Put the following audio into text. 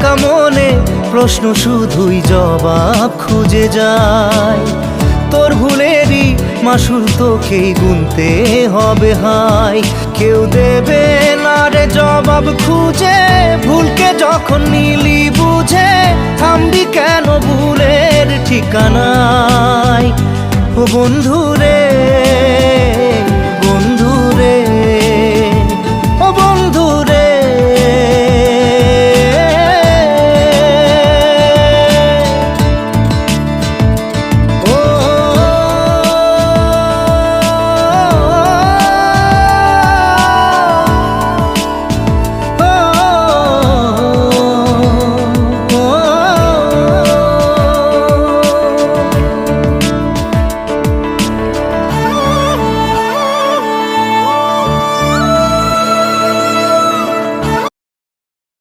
ভাঙা মনে প্রশ্ন শুধুই জবাব খুঁজে যায়। তোর ভুলেরই মাসুল তোকেই গুনতে হবে হাই। কেউ দেবে না রে জবাব খুঁজে, ভুলকে যখন নিলি বুঝে থামবি কেন ভুলের ঠিকানায়। ও বন্ধু রে